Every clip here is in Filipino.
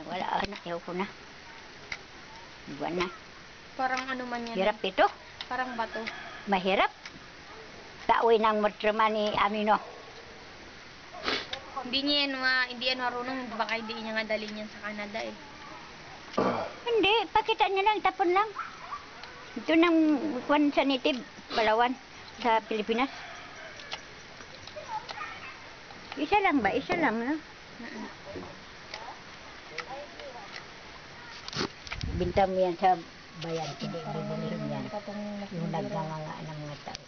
Wala na, ayaw ko na. Diba na? Parang ano man yan. Hirap ito. Parang bato. Mahirap. Taoy ng motrama ni Amino. Hindi yan marunong. Baka hindi niya nga dalhin yan sa Canada eh. Hindi, pakita niya lang, tapon lang. Ito ng kwan sa native, Palawan, sa Pilipinas. Isa lang ba? Isa lang, no? Binta mo yan sa bayan, hindi bibilihin yan. Yung nagnganga ng mga tao.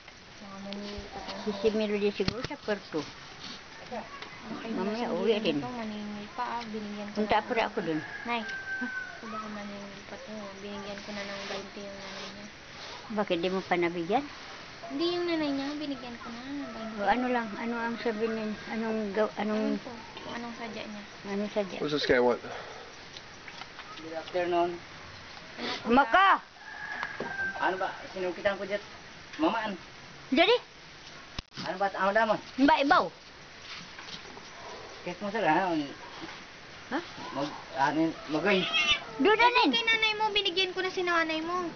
Si Melody siguro sa Puerto. Mamaya uwi rin. Maningil pa, binigyan ko. Punta pa ako dun. Nay, kung baka maningil pa to, binigyan ko na ng 20 yung nanay niya. Bakit di mo pa nabigyan? Hindi yung nanay niya, binigyan ko na ng 20. O, ano lang, ano ang sabi niya? Anong Kung anong sadya niya. Anong sadya? What's this guy want? Good afternoon. Maka! Ano ba? Sinukitan ko dyan. Mamaan. Jadi? Ano ba? Ano damon? Mbak ibaw? Kaya mo sila, ha? Ha? Magoy. Doon na rin. Kay nanay mo, binigyan ko na si nanay mo.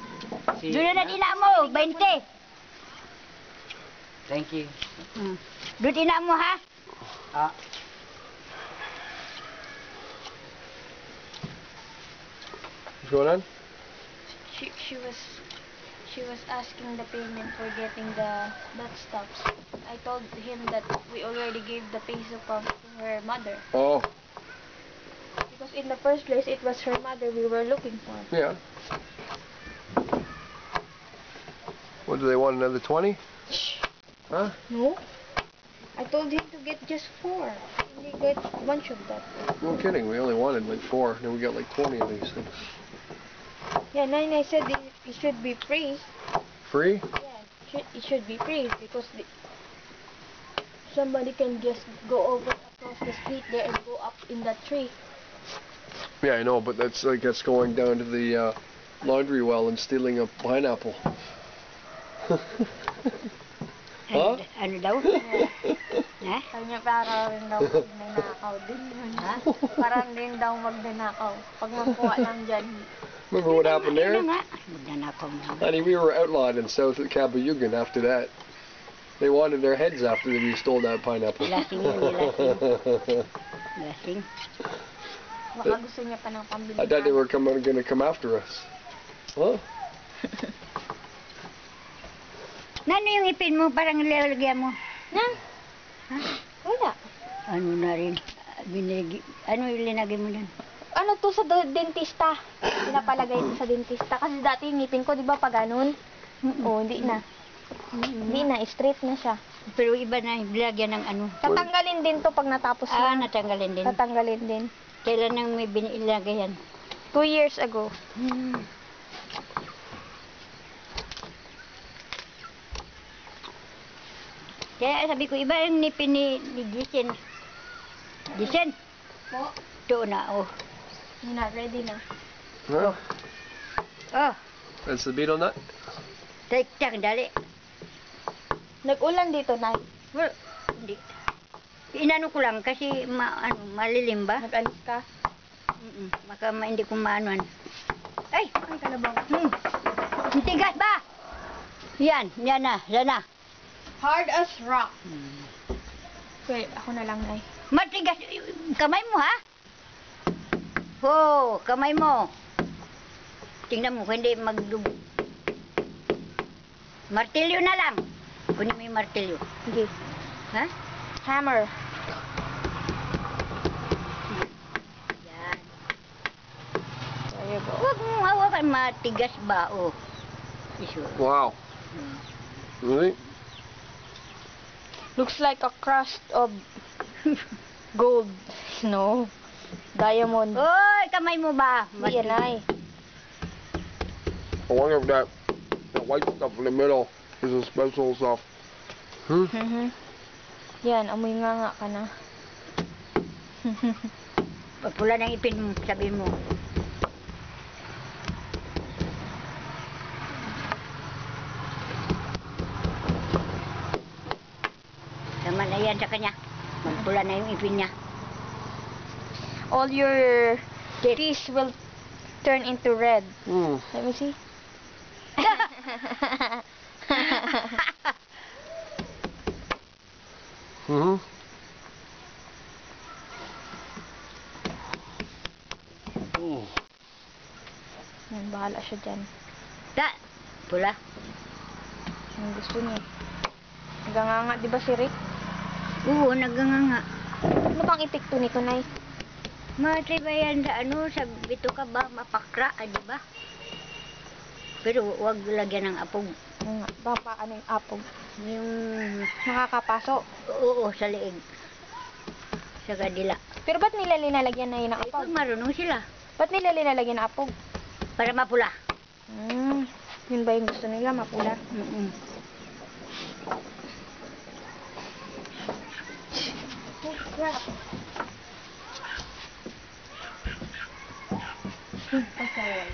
Doon na ina mo, 20. Thank you. Doon ina mo, ha? Ah. What's going on? She was asking the payment for getting that stuff. I told him that we already gave the peso pump to her mother. Oh, Because in the first place, it was her mother we were looking for. yeah. What, do they want another 20? Huh? No. I told him to get just 4. He got a bunch of that. No kidding, we only wanted like 4, then we got like 20 of these things. Yeah, Nine said it should be free. Free? Yeah, it should be free because somebody can just go over across the street there and go up in that tree. Yeah, I know, but that's like us going down to the laundry well and stealing a pineapple. Huh? Ano daw? Ha? Kanya para rin daw magnanakaw din. Ha? Parang din daw magnanakaw. Pag makuha lang dyan. Remember what happened there? Ano nga? Magnanakaw na. Honey, we were outlawed in south of Kabayugan after that. They wanted their heads after we stole that pineapple. Lasing yun, lasing. Lasing. Baka gusto niya pa ng pambili. I thought they were gonna come after us. Huh? Nano yung ipin mo? Parang lalagyan mo. Nan? Ha? Wala. Ano na rin? Ano yung linagay mo dyan? Ano to sa dentista? Pinapalagay ito sa dentista. Kasi dati yung ngipin ko, di ba, pag ganun? Oo, hindi na. Hindi na, straight na siya. Pero iba na, lagyan ng ano. Tatanggalin din to pag natapos Ah, na. natanggalin din. Tatanggalin din. Kailan nang may binilagay yan? 2 years ago. Kaya sabi ko, iba yung nipin ni Jisen. Jisen? Po? Ito na, oh. Hindi na, ready na. Huh? Oh, That's the beetle nut? tak, dali. Nag-ulan dito, Nay. Well, hindi. Inano ko lang kasi malilim ba? Nag-alis ka. Maka hindi ko maanuan. Ay! Ay, kalabaw. Ang tigas ba? Yan na, yan na. Hard as rock. Okay, ako na lang, Nay. Matigas, kamay mo ha? Oh, kamay mo. Tingnan mo, hindi magdugo. Martilyo na lang. Kunin mo yung martilyo. Sige. Ha? Hammer. Yan. There you go. Huwag mong hawakan, matigas ba? Oh. Iso. Wow. Really? Looks like a crust of gold. No. Diamond. Oy, kamay mo ba? Hindi yan, Nay. I wonder if that white stuff in the middle is a special stuff. Yan, amoy nga ka na. Pagpula ng ipin mo, sabihin mo. Tama na yan sa kanya. Magpula na yung ipin niya. All your This will turn into red. Mm. Let me see. Mm-hmm. Mm. Yan, bahala siya dyan. Ta, pula. Ang gusto niya. Naganganga, di ba si Rick? Oo, naganganga. Ano bang epekto nito, Nay? Matibayan sa ano, sa bito ka ba, mapakra, di ba? Pero wag lagyan ng apog. Nga, baka ano yung apog. Yung, Nakakapaso. oo, sa leeg. Sa kadila. Pero ba't nila linalagyan na yun ng Ay, apog? kung marunong sila, Ba't nila linalagyan ng apog? para mapula. Yun ba yung gusto nila, mapula? Mm-mm. Oh, crap. Pasaway.